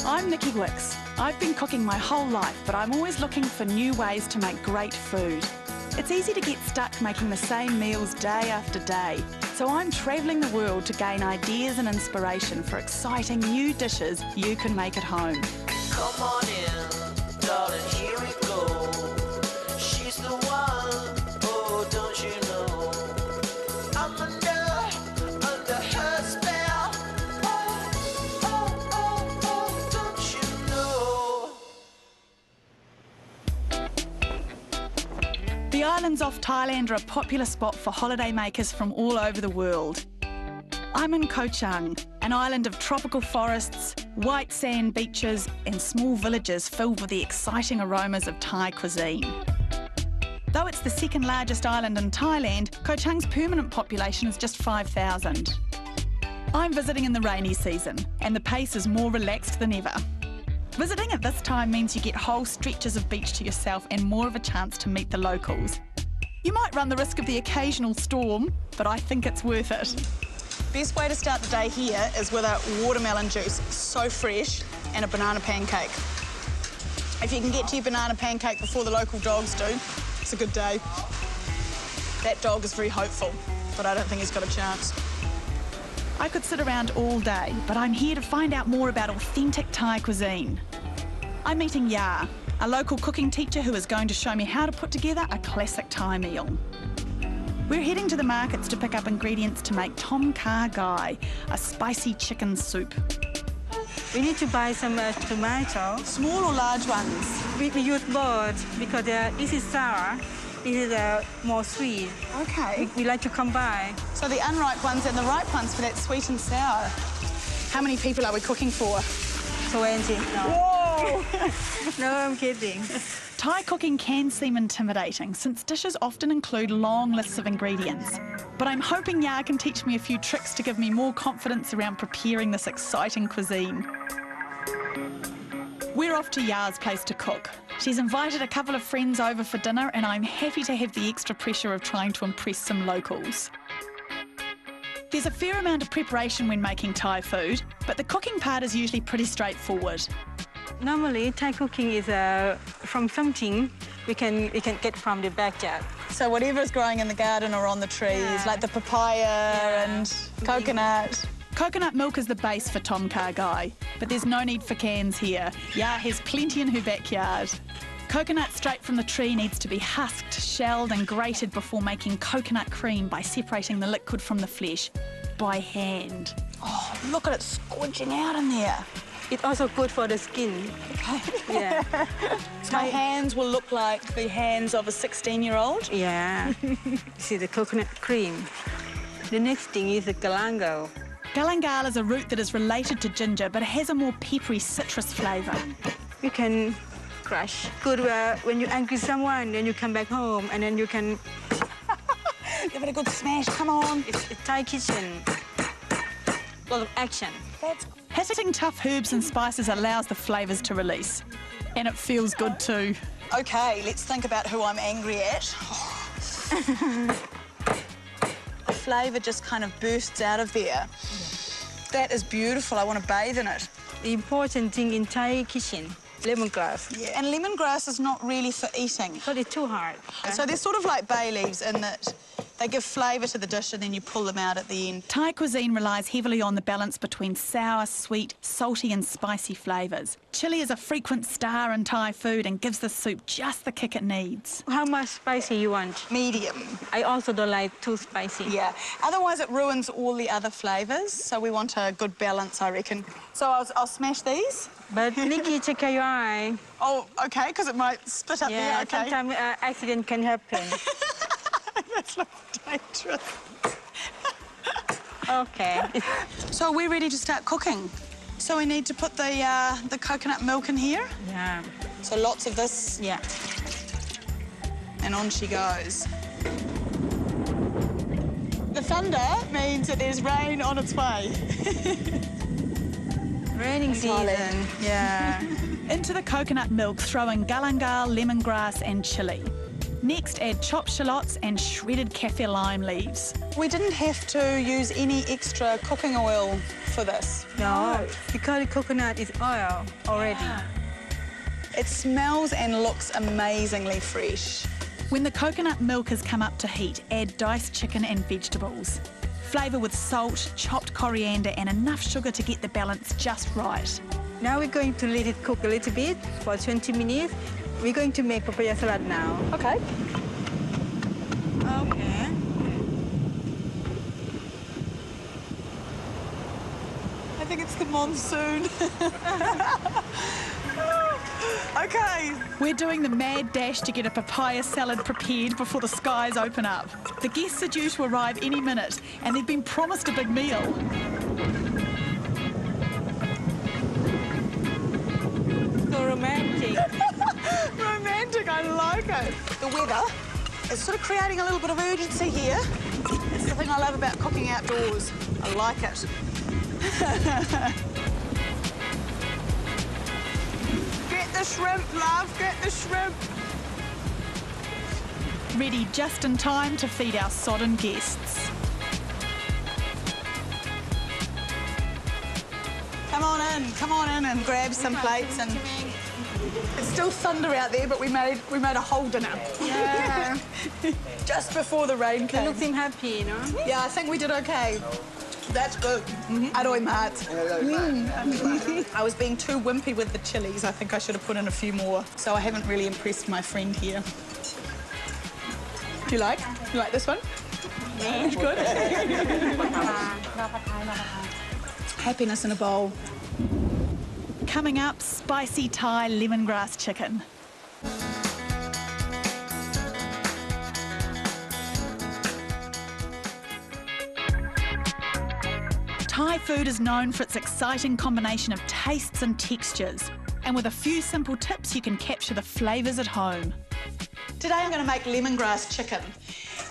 I'm Nikki Wicks. I've been cooking my whole life, but I'm always looking for new ways to make great food. It's easy to get stuck making the same meals day after day, so I'm travelling the world to gain ideas and inspiration for exciting new dishes you can make at home. Come on in, darling, here we go. She's the one, oh, don't you know? I'm under her spell. Oh, don't you know? The islands off Thailand are a popular spot for holidaymakers from all over the world. I'm in Koh Chang, an island of tropical forests, white sand beaches and small villages filled with the exciting aromas of Thai cuisine. Though it's the second largest island in Thailand, Koh Chang's permanent population is just 5,000. I'm visiting in the rainy season, and the pace is more relaxed than ever. Visiting at this time means you get whole stretches of beach to yourself and more of a chance to meet the locals. You might run the risk of the occasional storm, but I think it's worth it. Best way to start the day here is with a watermelon juice, so fresh, and a banana pancake. If you can get to your banana pancake before the local dogs do, it's a good day. That dog is very hopeful, but I don't think he's got a chance. I could sit around all day, but I'm here to find out more about authentic Thai cuisine. I'm meeting Ya, a local cooking teacher who is going to show me how to put together a classic Thai meal. We're heading to the markets to pick up ingredients to make tom kha gai, a spicy chicken soup. We need to buy some tomato. Small or large ones? We use both because this is sour, this is more sweet. Okay. We like to combine. So the unripe ones and the ripe ones for that sweet and sour. How many people are we cooking for? 20. No. Whoa! No, I'm kidding. Thai cooking can seem intimidating since dishes often include long lists of ingredients. But I'm hoping Ya can teach me a few tricks to give me more confidence around preparing this exciting cuisine. We're off to Ya's place to cook. She's invited a couple of friends over for dinner and I'm happy to have the extra pressure of trying to impress some locals. There's a fair amount of preparation when making Thai food, but the cooking part is usually pretty straightforward. Normally, Thai cooking is from something we can get from the backyard. So whatever's growing in the garden or on the trees, like the papaya and coconut. Coconut milk is the base for tom kha gai, but there's no need for cans here. Ya has plenty in her backyard. Coconut straight from the tree needs to be husked, shelled and grated before making coconut cream by separating the liquid from the flesh by hand. Oh, look at it squidging out in there. It's also good for the skin. Okay. Yeah. So my hands will look like the hands of a 16-year-old? Yeah. See the coconut cream. The next thing is the galangal. Galangal is a root that is related to ginger, but it has a more peppery citrus flavour. You can crush. Good when you're angry with someone, then you come back home, and then you can... Give it a good smash, come on. It's a Thai kitchen. A lot of action. That's good. Hitting tough herbs and spices allows the flavours to release. And it feels good too. OK, let's think about who I'm angry at. The flavour just kind of bursts out of there. That is beautiful. I want to bathe in it. The important thing in Thai kitchen, lemongrass. Yeah, and lemongrass is not really for eating. But it's too hard. So they're sort of like bay leaves in that they give flavour to the dish and then you pull them out at the end. Thai cuisine relies heavily on the balance between sour, sweet, salty and spicy flavours. Chilli is a frequent star in Thai food and gives the soup just the kick it needs. How much spicy you want? Medium. I also don't like too spicy. Yeah, otherwise it ruins all the other flavours, so we want a good balance, I reckon. So I'll smash these. But Nikki, check your eye. Oh, OK, because it might split up there, OK. Sometimes accident can happen. That's not dangerous. OK. So we're ready to start cooking. So we need to put the coconut milk in here. Yeah. So lots of this. Yeah. And on she goes. The thunder means that there's rain on its way. Raining season. Yeah. Into the coconut milk, throw in galangal, lemongrass and chilli. Next, add chopped shallots and shredded kaffir lime leaves. We didn't have to use any extra cooking oil for this. No, because the coconut is oil already. It smells and looks amazingly fresh. When the coconut milk has come up to heat, add diced chicken and vegetables. Flavour with salt, chopped coriander and enough sugar to get the balance just right. Now we're going to let it cook a little bit for 20 minutes. We're going to make papaya salad now. Okay. Okay. I think it's the monsoon. Okay. We're doing the mad dash to get a papaya salad prepared before the skies open up. The guests are due to arrive any minute and they've been promised a big meal. So romantic. Romantic, I like it. The weather is sort of creating a little bit of urgency here. It's the thing I love about cooking outdoors. I like it. Get the shrimp, love, get the shrimp. Ready just in time to feed our sodden guests. Come on in and grab some plates. And it's still thunder out there, but we made a whole dinner. Yeah. Just before the rain You came. look seem happy, you know? Yeah, I think we did okay. That's good. Aroy maat. I was being too wimpy with the chilies. I think I should have put in a few more. So I haven't really impressed my friend here. Do you like? You like this one? Yeah. It's good. Happiness in a bowl. Coming up, spicy Thai lemongrass chicken. Thai food is known for its exciting combination of tastes and textures. And with a few simple tips, you can capture the flavours at home. Today I'm going to make lemongrass chicken.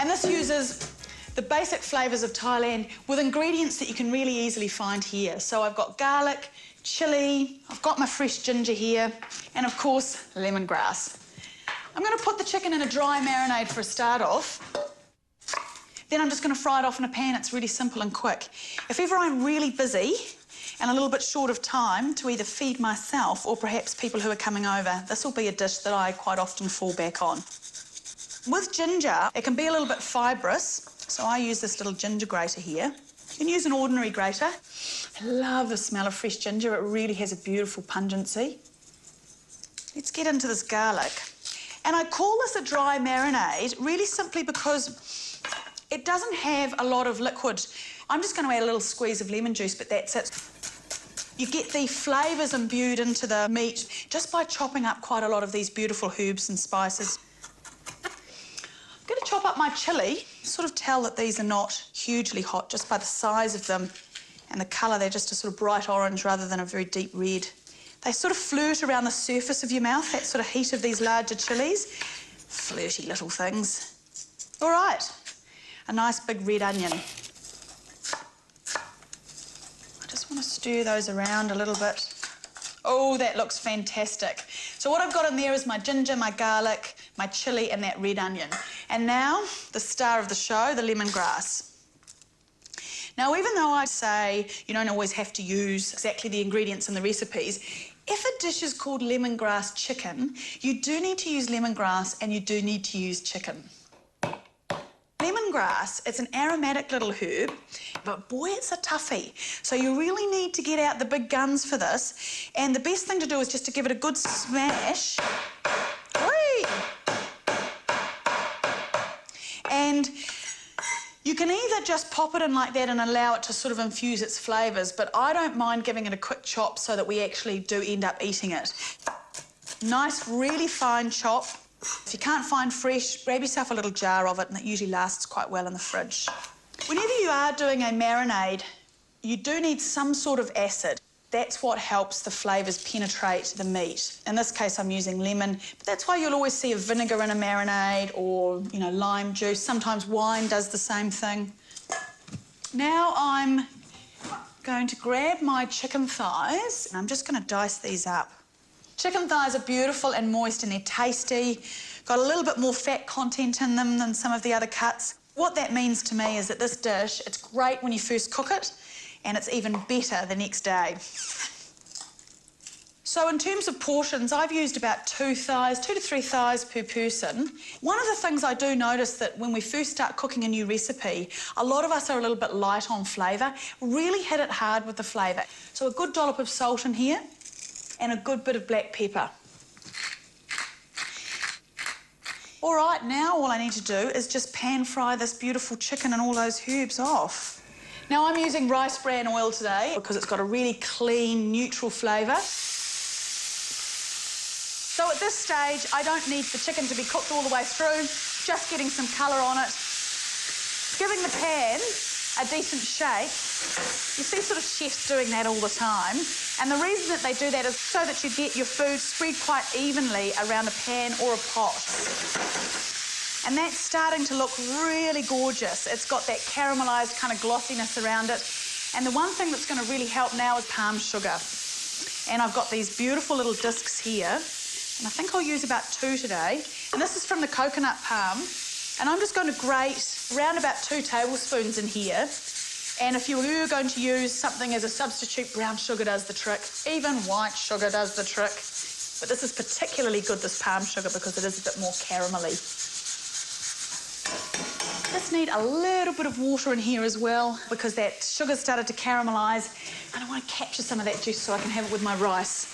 And this uses the basic flavours of Thailand with ingredients that you can really easily find here. So I've got garlic, chilli, I've got my fresh ginger here, and of course, lemongrass. I'm going to put the chicken in a dry marinade for a start off. Then I'm just going to fry it off in a pan. It's really simple and quick. If ever I'm really busy and a little bit short of time to either feed myself or perhaps people who are coming over, this will be a dish that I quite often fall back on. With ginger, it can be a little bit fibrous, so I use this little ginger grater here. You can use an ordinary grater. I love the smell of fresh ginger. It really has a beautiful pungency. Let's get into this garlic. And I call this a dry marinade really simply because it doesn't have a lot of liquid. I'm just going to add a little squeeze of lemon juice, but that's it. You get the flavours imbued into the meat just by chopping up quite a lot of these beautiful herbs and spices. I'm going to chop up my chilli. Sort of tell that these are not hugely hot just by the size of them and the colour. They're just a sort of bright orange rather than a very deep red. They sort of flirt around the surface of your mouth, that sort of heat of these larger chillies. Flirty little things. All right. A nice big red onion. I just want to stir those around a little bit. Oh, that looks fantastic. So what I've got in there is my ginger, my garlic, my chilli and that red onion. And now, the star of the show, the lemongrass. Now, even though I say you don't always have to use exactly the ingredients in the recipes, if a dish is called lemongrass chicken, you do need to use lemongrass and you do need to use chicken. Lemongrass, it's an aromatic little herb, but boy, it's a toughie. So you really need to get out the big guns for this. And the best thing to do is just to give it a good smash. Whee! And you can either just pop it in like that and allow it to sort of infuse its flavours, but I don't mind giving it a quick chop so that we actually do end up eating it. Nice, really fine chop. If you can't find fresh, grab yourself a little jar of it, and it usually lasts quite well in the fridge. Whenever you are doing a marinade, you do need some sort of acid. That's what helps the flavours penetrate the meat. In this case, I'm using lemon, but that's why you'll always see a vinegar in a marinade or, you know, lime juice. Sometimes wine does the same thing. Now I'm going to grab my chicken thighs, and I'm just going to dice these up. Chicken thighs are beautiful and moist and they're tasty. Got a little bit more fat content in them than some of the other cuts. What that means to me is that this dish, it's great when you first cook it, and it's even better the next day. So in terms of portions, I've used about 2 to 3 thighs per person. One of the things I do notice that when we first start cooking a new recipe, a lot of us are a little bit light on flavour. Really hit it hard with the flavour. So a good dollop of salt in here and a good bit of black pepper. All right, now all I need to do is just pan fry this beautiful chicken and all those herbs off. Now I'm using rice bran oil today because it's got a really clean, neutral flavour. So at this stage, I don't need the chicken to be cooked all the way through, just getting some colour on it. Giving the pan a decent shake. You see sort of chefs doing that all the time. And the reason that they do that is so that you get your food spread quite evenly around a pan or a pot. And that's starting to look really gorgeous. It's got that caramelised kind of glossiness around it. And the one thing that's going to really help now is palm sugar. And I've got these beautiful little discs here. And I think I'll use about 2 today. And this is from the coconut palm. And I'm just going to grate around about 2 tablespoons in here. And if you were going to use something as a substitute, brown sugar does the trick. Even white sugar does the trick. But this is particularly good, this palm sugar, because it is a bit more caramelly. Just need a little bit of water in here as well, because that sugar started to caramelise. And I want to capture some of that juice so I can have it with my rice.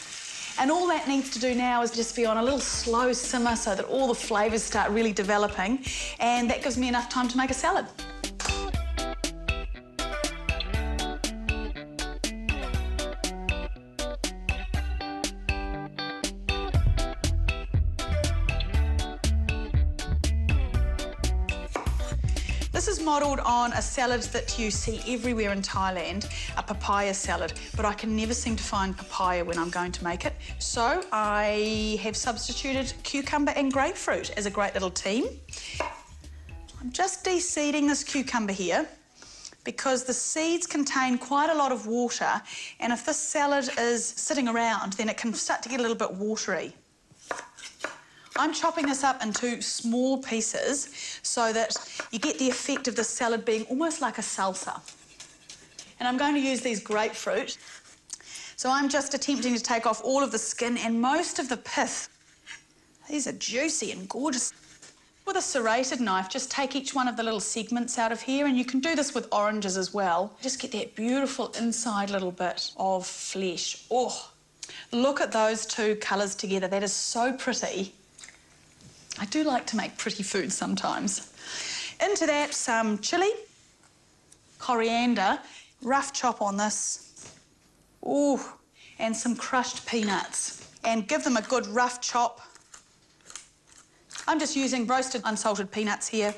And all that needs to do now is just be on a little slow simmer so that all the flavours start really developing, and that gives me enough time to make a salad. This is modelled on a salad that you see everywhere in Thailand, a papaya salad, but I can never seem to find papaya when I'm going to make it. So I have substituted cucumber and grapefruit as a great little team. I'm just de-seeding this cucumber here because the seeds contain quite a lot of water, and if this salad is sitting around, then it can start to get a little bit watery. I'm chopping this up into small pieces so that you get the effect of the salad being almost like a salsa. And I'm going to use these grapefruit. So I'm just attempting to take off all of the skin and most of the pith. These are juicy and gorgeous. With a serrated knife, just take each one of the little segments out of here, and you can do this with oranges as well. Just get that beautiful inside little bit of flesh. Oh, look at those 2 colours together. That is so pretty. I do like to make pretty food sometimes. Into that, some chilli, coriander, rough chop on this. Ooh, and some crushed peanuts. And give them a good rough chop. I'm just using roasted unsalted peanuts here.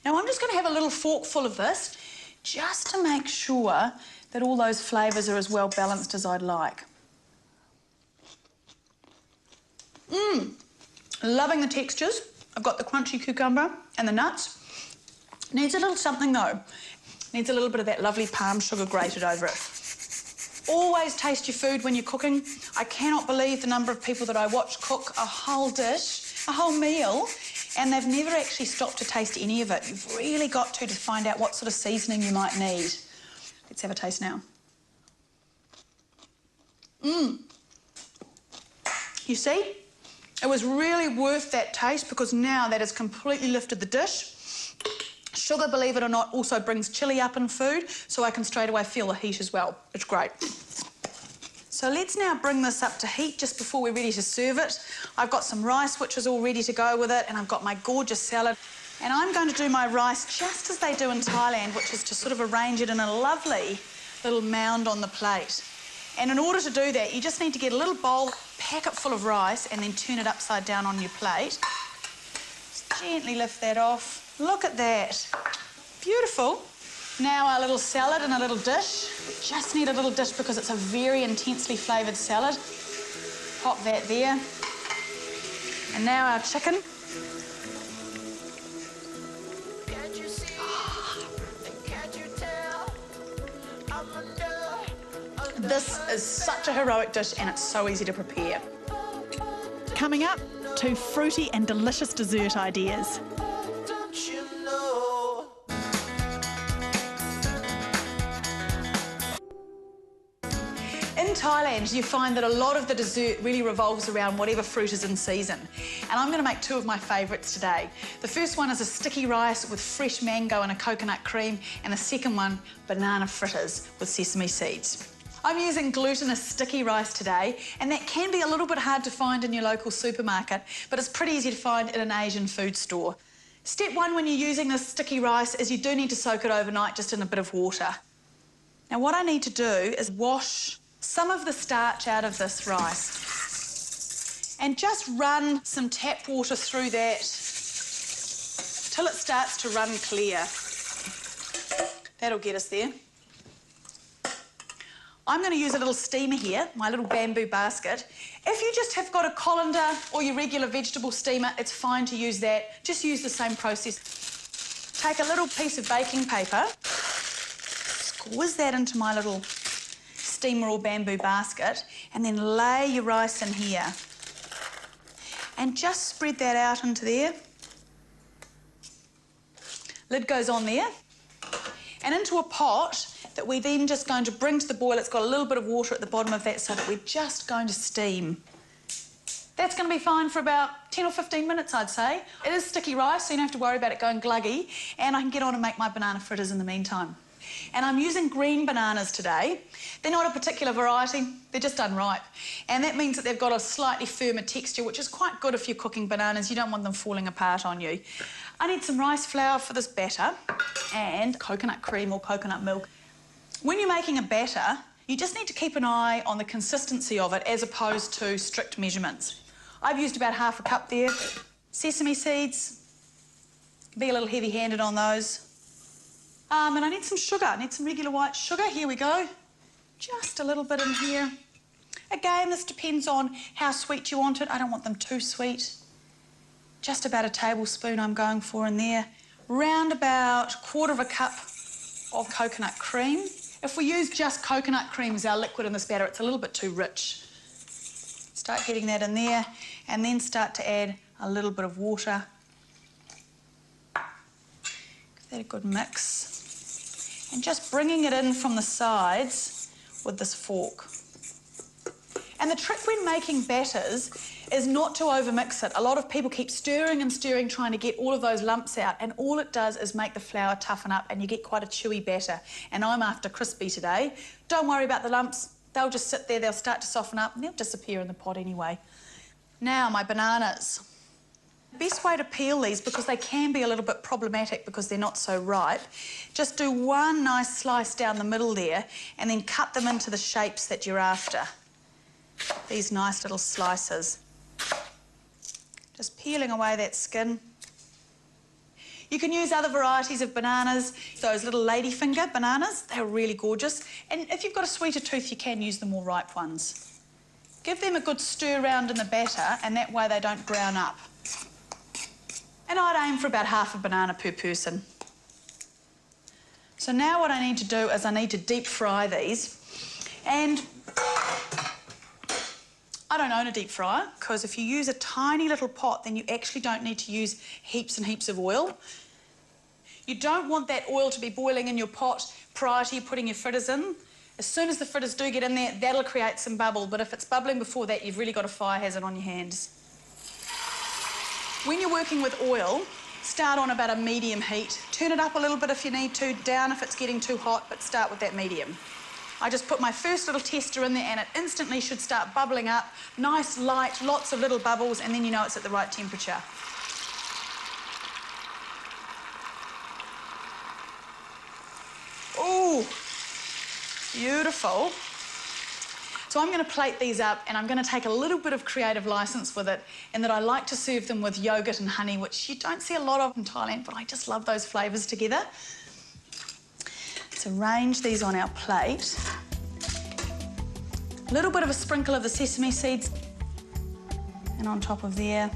Now I'm just going to have a little forkful of this just to make sure that all those flavours are as well balanced as I'd like. Loving the textures. I've got the crunchy cucumber and the nuts. Needs a little something though. Needs a little bit of that lovely palm sugar grated over it. Always taste your food when you're cooking. I cannot believe the number of people that I watch cook a whole dish, a whole meal, and they've never actually stopped to taste any of it. You've really got to find out what sort of seasoning you might need. Let's have a taste now. You see? It was really worth that taste because now that has completely lifted the dish. Sugar, believe it or not, also brings chilli up in food, so I can straight away feel the heat as well. It's great. So let's now bring this up to heat just before we're ready to serve it. I've got some rice, which is all ready to go with it, and I've got my gorgeous salad. And I'm going to do my rice just as they do in Thailand, which is to sort of arrange it in a lovely little mound on the plate. And in order to do that, you just need to get a little bowl, pack it full of rice, and then turn it upside down on your plate. Just gently lift that off. Look at that. Beautiful. Now our little salad in a little dish. Just need a little dish because it's a very intensely flavoured salad. Pop that there. And now our chicken. Can't you see? Can't you tell? I'm under This is such a heroic dish and it's so easy to prepare. Coming up, 2 fruity and delicious dessert ideas. Don't you know? In Thailand, you find that a lot of the dessert really revolves around whatever fruit is in season. And I'm going to make 2 of my favourites today. The first one is a sticky rice with fresh mango and a coconut cream, and the second one, banana fritters with sesame seeds. I'm using glutinous sticky rice today, and that can be a little bit hard to find in your local supermarket, but it's pretty easy to find in an Asian food store. Step 1 when you're using this sticky rice is you do need to soak it overnight just in a bit of water. Now what I need to do is wash some of the starch out of this rice and just run some tap water through that till it starts to run clear. That'll get us there. I'm going to use a little steamer here, my little bamboo basket. If you just have got a colander or your regular vegetable steamer, it's fine to use that. Just use the same process. Take a little piece of baking paper, squeeze that into my little steamer or bamboo basket, and then lay your rice in here. And just spread that out into there. Lid goes on there. And into a pot that we're then just going to bring to the boil. It's got a little bit of water at the bottom of that so that we're just going to steam. That's going to be fine for about 10 or 15 minutes, I'd say. It is sticky rice, so you don't have to worry about it going gluggy, and I can get on and make my banana fritters in the meantime. And I'm using green bananas today. They're not a particular variety, they're just unripe. And that means that they've got a slightly firmer texture, which is quite good if you're cooking bananas. You don't want them falling apart on you. I need some rice flour for this batter and coconut cream or coconut milk. When you're making a batter, you just need to keep an eye on the consistency of it as opposed to strict measurements. I've used about half a cup there. Sesame seeds, be a little heavy-handed on those. And I need some sugar. I need some regular white sugar. Here we go. Just a little bit in here. Again, this depends on how sweet you want it. I don't want them too sweet. Just about a tablespoon I'm going for in there. Round about 1/4 cup of coconut cream. If we use just coconut cream as our liquid in this batter, it's a little bit too rich. Start getting that in there and then start to add a little bit of water. Give that a good mix. And just bringing it in from the sides with this fork. And the trick when making batters is not to overmix it. A lot of people keep stirring and stirring trying to get all of those lumps out, and all it does is make the flour toughen up and you get quite a chewy batter. And I'm after crispy today. Don't worry about the lumps. They'll just sit there, they'll start to soften up and they'll disappear in the pot anyway. Now, my bananas. Best way to peel these, because they can be a little bit problematic because they're not so ripe, just do one nice slice down the middle there and then cut them into the shapes that you're after. These nice little slices. Just peeling away that skin. You can use other varieties of bananas, those little ladyfinger bananas, they're really gorgeous. And if you've got a sweeter tooth, you can use the more ripe ones. Give them a good stir round in the batter, and that way they don't brown up. And I'd aim for about half a banana per person. So now what I need to do is I need to deep fry these. And I don't own a deep fryer, because if you use a tiny little pot, then you actually don't need to use heaps and heaps of oil. You don't want that oil to be boiling in your pot prior to you putting your fritters in. As soon as the fritters do get in there, that'll create some bubble, but if it's bubbling before that, you've really got a fire hazard on your hands. When you're working with oil, start on about a medium heat. Turn it up a little bit if you need to, down if it's getting too hot, but start with that medium. I just put my first little tester in there and it instantly should start bubbling up. Nice, light, lots of little bubbles, and then you know it's at the right temperature. Ooh, beautiful. So I'm going to plate these up and I'm going to take a little bit of creative license with it, in that I like to serve them with yogurt and honey, which you don't see a lot of in Thailand, but I just love those flavours together. So arrange these on our plate. A little bit of a sprinkle of the sesame seeds, and on top of there.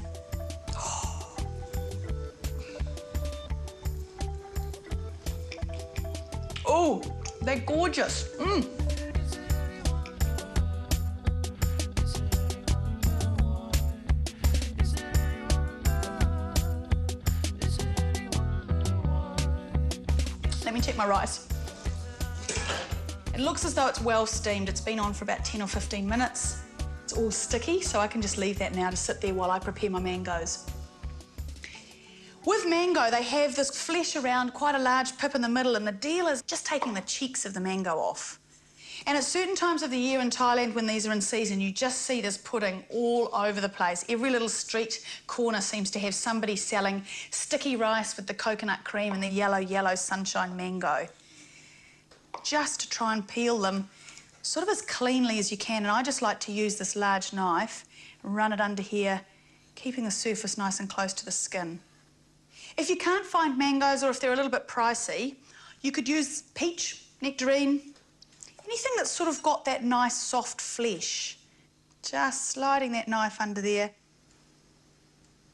Oh, they're gorgeous. check my rice. It looks as though it's well steamed. It's been on for about 10 or 15 minutes. It's all sticky, so I can just leave that now to sit there while I prepare my mangoes. With mango, they have this flesh around, quite a large pip in the middle, and the deal is just taking the cheeks of the mango off. And at certain times of the year in Thailand, when these are in season, you just see this pudding all over the place. Every little street corner seems to have somebody selling sticky rice with the coconut cream and the yellow sunshine mango. Just to try and peel them sort of as cleanly as you can, and I just like to use this large knife, run it under here, keeping the surface nice and close to the skin. If you can't find mangoes, or if they're a little bit pricey, you could use peach, nectarine, anything that's sort of got that nice soft flesh. Just sliding that knife under there.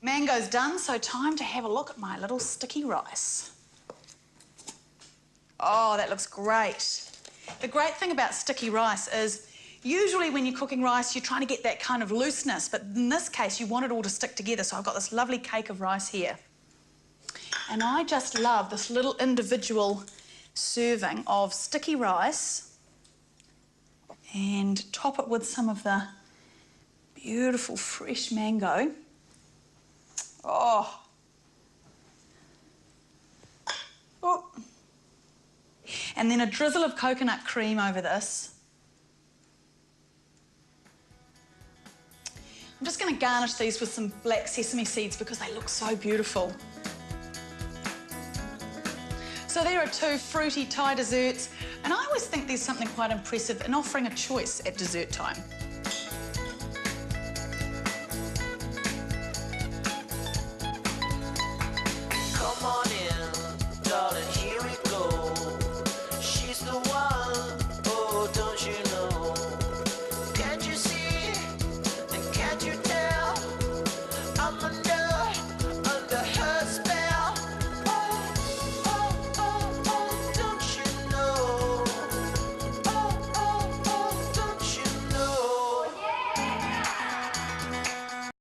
Mango's done, so time to have a look at my little sticky rice. Oh, that looks great. The great thing about sticky rice is usually when you're cooking rice, you're trying to get that kind of looseness, but in this case, you want it all to stick together, so I've got this lovely cake of rice here. And I just love this little individual serving of sticky rice, and top it with some of the beautiful fresh mango. Oh. Oh. And then a drizzle of coconut cream over this. I'm just going to garnish these with some black sesame seeds because they look so beautiful. So there are two fruity Thai desserts, and I always think there's something quite impressive in offering a choice at dessert time.